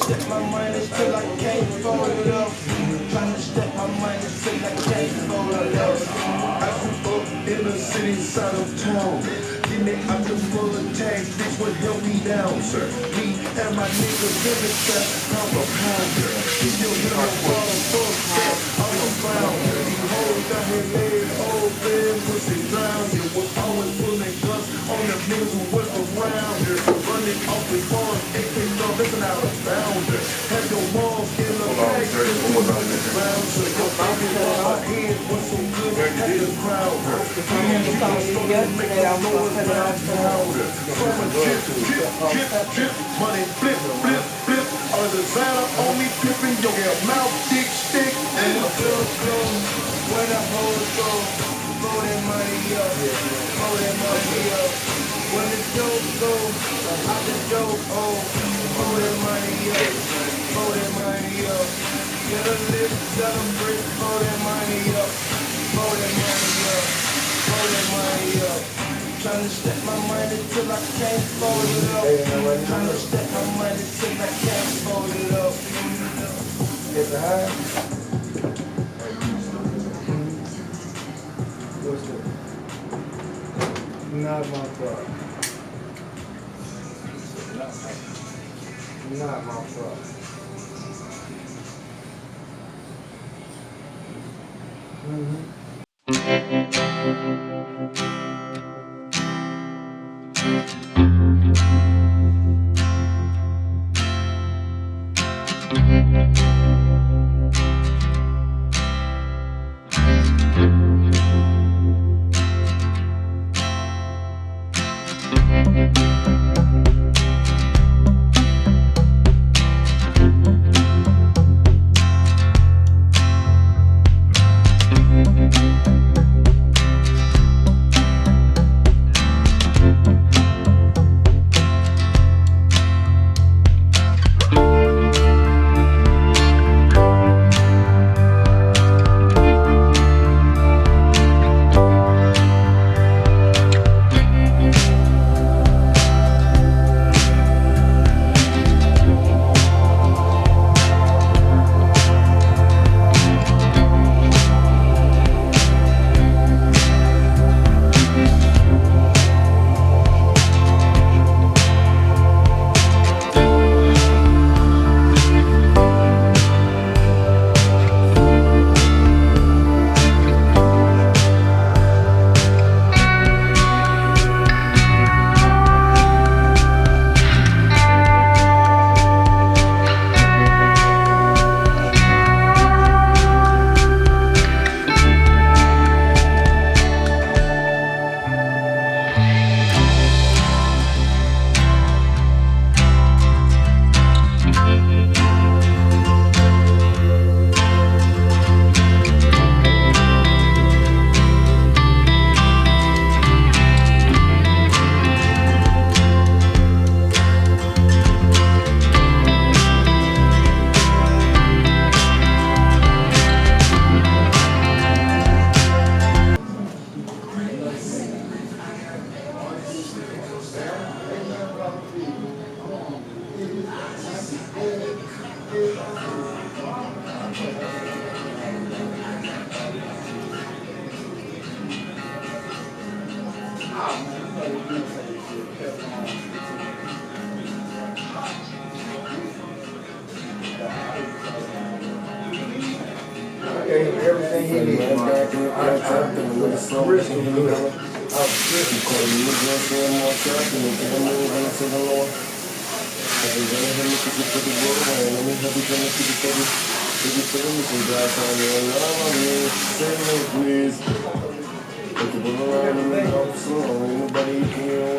step my mind until I can't fold it up. Trying to step my mind until I can't fold it up. I grew up in the city side of town. Getting it out the mud tags, bitch would help me down, sir. Me and my niggas in the trap, pound for pound. You still hear my water, fuck that, I'm a clown. These hoes got here laid, old man, pussy drowned. It was always pulling guns on the niggas who was around here. Running off the farm, AK no listen out of bounder. Have your moms in the bag, round to your baby on my head was so good, had the crowd. Money flip, flip, flip. All the designer on me pippin', yo, get mouth, dick, stick, and the club go. Where the hoes go, blow that money up, blow that money up. When the dope go, out the dope, oh, blow that money up, blow that money up. Get a lip, celebrate, blow that money up, blow that money up, blow that money up. Tryna step my mind until I can't fold it up. Tryna step my mind until I can't fold it up. It's a high. What's that? Not my fault. Not my fault. Everything he needs, man. Back in the with the song, with the Lord. I was tripping, calling me again, saying more traffic, and to the Lord, and to the Lord. I was going to him to get to the world, and let me help you come to the city. To the city, some guys on your love, I mean, say no, please. Look at the around in the house, so ain't nobody here.